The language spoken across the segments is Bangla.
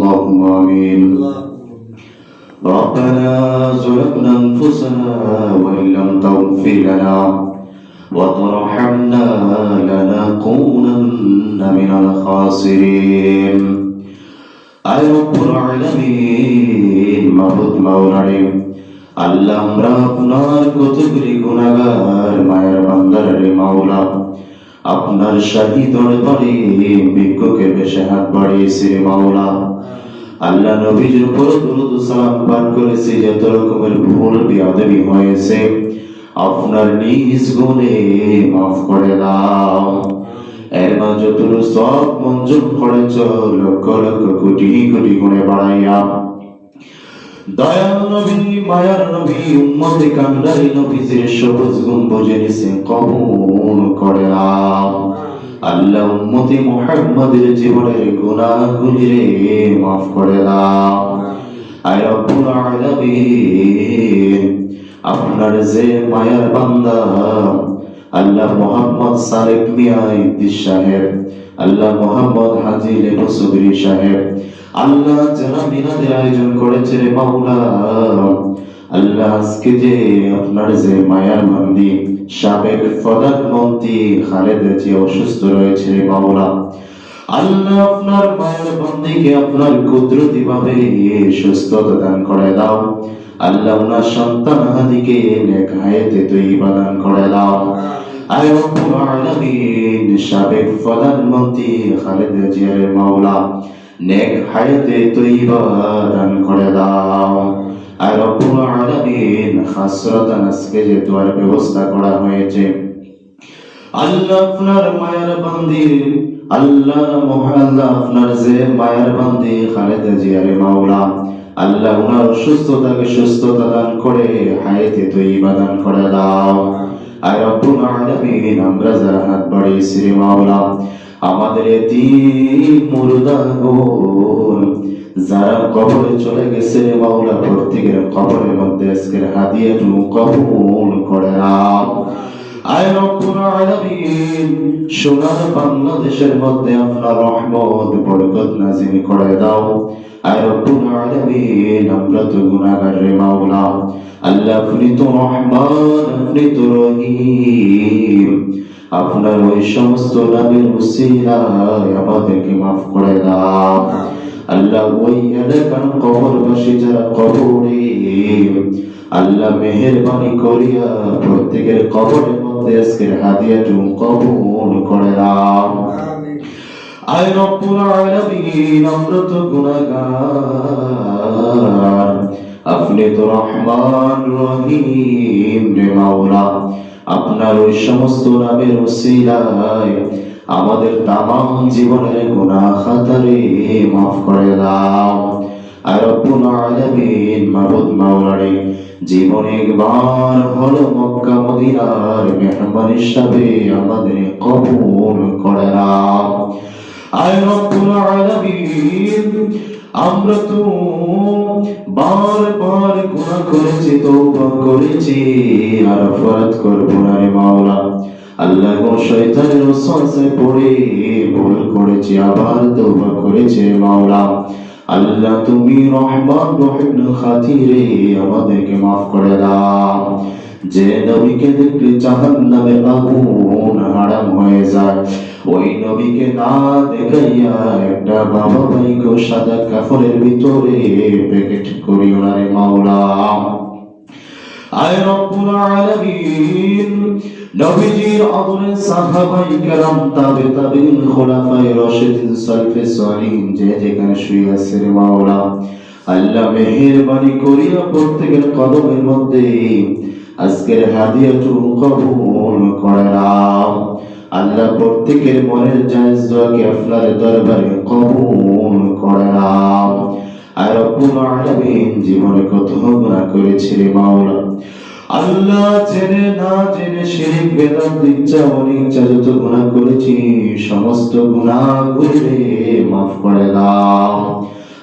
اللهم آمين ربنا ظلمنا أنفسنا وإن لم تغفر لنا وترحمنا لنكونن من الخاسرين আয় রব্বুল আলামিন মাবুদ মাওলানা আল্লাহ আমরা আপনার কতগুলি গুনাহগার মায়ের বান্দার রে মাওলা আপনার শাহী দরবারে ভিক্ষুকের বেশে হাত বাড়িয়েছি রে মাওলা আল্লাহ নবীর উপর দরুদ ও সালাম পাঠ করেছি যত রকমের ভুল বেয়াদবি হয়েছে আপনার নিজ গুণে মাফ করে দাও এর মাঝে তুমি সব মঞ্জুর করেছ লক্ষ লক্ষ কোটি কোটি গুণে বাড়াইয়া দয়াল নবী মায়ার নবী উম্মতে কামদারি নবীজির সবুজ গম্বুজে নিচে কবুল করে নাও আল্লাহ উম্মতে মুহাম্মাদের জীবনের গুনাহগুলি রে মাফ করে দাও আয় রব্বুল আলামিন আপনার যে মায়ার বান্দা আল্লাহ মোহাম্মদ সালেক মিয়া ইদ্দিস সাহেব আল্লাহ মোহাম্মদ হাজী লেবু সুবরি সাহেব আল্লাহ যারা মিলাদের আয়োজন করেছে রে মাওলা আল্লাহ আজকে যে আপনার যে মায়ার বান্দি সাবেক প্রধানমন্ত্রী খালেদা জিয়া অসুস্থ রয়েছে রে মাওলা আল্লাহ আপনার মায়ের বান্দিকে আপনার কুদরতি ভাবে সুস্থতা দান করে দাও আল্লাহ ওনার সন্তান হাদিকে নেক হায়াতে তৈয়বা দান করে দাও আয় রব্বুল আলামিন সাবেক প্রধানমন্ত্রী খালেদা জিয়ার মাওলা নেক হায়াতে তৈয়বা দান করে দাও আয় রব্বুল আলামিন খাসরাতান আজকে যে দোয়ার ব্যবস্থা করা হয়েছে আল্লাহ আপনার মায়ের বান্দি আল্লাহ মুহাল্লা আপনার যে মায়ের বান্দি খালেদা জিয়ার মাওলা আল্লাহ ওনার সুস্থতাকে সুস্থতা দান করে হায়াতে তৈয়বা দান করে দাও আয় রব্বুল আলামিন আমরা যারা হাত বাড়িয়েছি রে মাওলা আমাদের এতিম মুর্দা গোল যারা কবরে চলে গেছে রে মাওলা প্রত্যেকের কবরের মধ্যে আজকের হাদিয়াটু কবুল করে নাও আয় রব্বুল আলামিন সোনার বাংলাদেশের মধ্যে আপনার রহমত বরকত নাযিল করে দাও আয় রব্বুল আলামিন আমরা তো গুনাহগার রে মাওলা আল্লাহ আপনি তো রহমান আপনি তো রহিম আপনার ওই সমস্ত নামের উসিলায় আমাদেরকে মাফ করে দাও আল্লাহ ওই এলাকার কবরবাসী যারা কবরে আল্লাহ মেহেরবানি করিয়া প্রত্যেকের কবরের মধ্যে আজকের হাদিয়াটু কবুল করে দাও আয় রব্বুল আলামিন আমরা তো গুনাহগার আপনি তো রহমান রহিম রে মাওলা আপনার ওই সমস্ত নামের উসিলায় আমাদের তামাম জীবনের গুনাহ খাতারে মাফ করে দাও আয় রব্বুল আলামিন মাবুদ মাওলানা জীবনে একবার হলো মক্কা মদিনার মেহমান হিসাবে আমাদের কবুল করে নাও আয় রব্বুল আলামিন আমরা তো বারবার গুনাহ করেছি তওবা করেছি আর অপরাধ করব না রে মাওলা আল্লাহ গো শয়তানের ওয়াসওয়াসায় পড়ে ভুল করেছি আবার তওবা করেছি মাওলা আল্লাহ তুমি রহমান রহিম খাতিরে আমাদেরকে maaf করে দাও যে নবীকে দেখলে জাহান্নামের আগুন হারাম হয়ে যায় ওই নবীকে না দেখাইয়া একটা বাবা ভাইকে সাদা কাফনের ভিতরে প্যাকেট করিও না রে মাওলা আয় রব্বুল আলামিন নবীজির আদরে সাহাবায়ে কেরাম তাবিঈন খুলাফায়ে রাশিদিন সালফে সালিহিন যে যেখানে শুয়ে আছে রে মাওলা আল্লাহ মেহেরবানি করিয়া প্রত্যেকের কদমের মধ্যে আজকের হাদিয়াটু কবুল করে নাও আল্লাহ প্রত্যেকের মনের জায়েজ দোয়াকে আপনার দরবারে কবুল করে নাও আর রব্বুল আলামিন জীবনে কত গুনাহ করেছি রে মাওলা আল্লাহ জেনে না জেনে শিরক বেদাত ইচ্ছা অনিচ্ছা যত গুনাহ করেছি সমস্ত গুনাহগুলি maaf করে দাও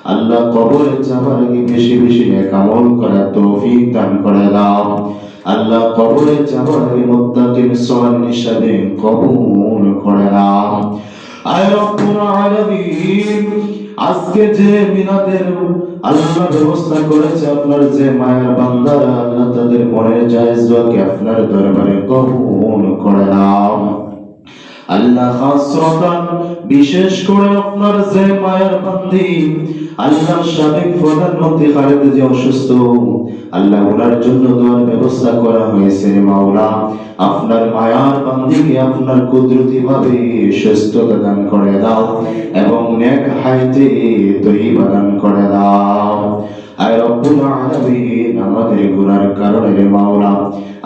আল্লাহ কবরে যাওয়ার আগে বেশি বেশি নেক আমল করার তৌফিক দান করে দাও আল্লাহ কবরে যাওয়ার আগে মুত্তাকিন সালিহ হিসাবে কবুল করে নাও আয় রব্বুল আলামিন আজকে যে মিলাদের আল্লাহ ব্যবস্থা করেছে, আপনার যে মায়ের বান্দারা, আল্লাহ তাদের মনের জায়েজ দোয়াকে আপনার দরবারে কবুল করে নাও। আল্লাহ খাসরাতান বিশেষ করে আপনার যে মায়ের বান্দি, আল্লাহ সাবেক প্রধানমন্ত্রী খালেদা জিয়া অসুস্থ, আল্লাহ ওনার জন্য দোয়ার ব্যবস্থা করা হয়েছে মাওলা। আপনার মায়ার বান্দিকে আপনার কুদরতি ভাবে সুস্থতা দান করে দাও এবং নেক হায়াতে তৈবা দান করে দাও। আয় রব্বুল আলামিন, আমাদের গুনার কারণে রে মাওলা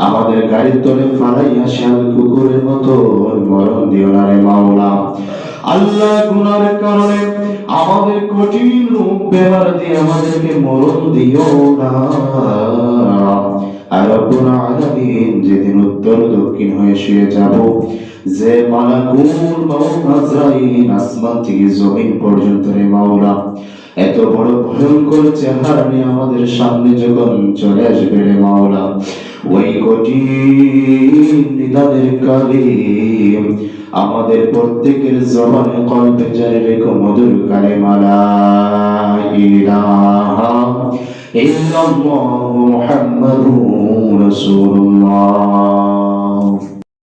আমাদের গাড়ির তলে ফালাইয়া শাল কুকুরের মতো মরণ দিও না রে মাওলা। আল্লাহ গুনার কারণে আমাদের কঠিন রোগ বেমার দিয়ে আমাদেরকে মরণ দিও না। আর রব্বুল আলামিন, যেদিন উত্তর দক্ষিণ হয়ে শুয়ে যাব, যে মালাকুল মাউত আজরাইল আসমান থেকে জমিন পর্যন্ত রে মাওলা এত বড় ভয়ঙ্কর চেহারা নিয়ে আমাদের সামনে যখন চলে আসবে রে মাওলা, ওই কঠিন নিদানের কালে আমাদের প্রত্যেকের জবানে কলবে জারি রেখো মধুর কালেমা লা ইলাহা ইল্লাল্লাহু মুহাম্মাদুর রাসূলুল্লাহ।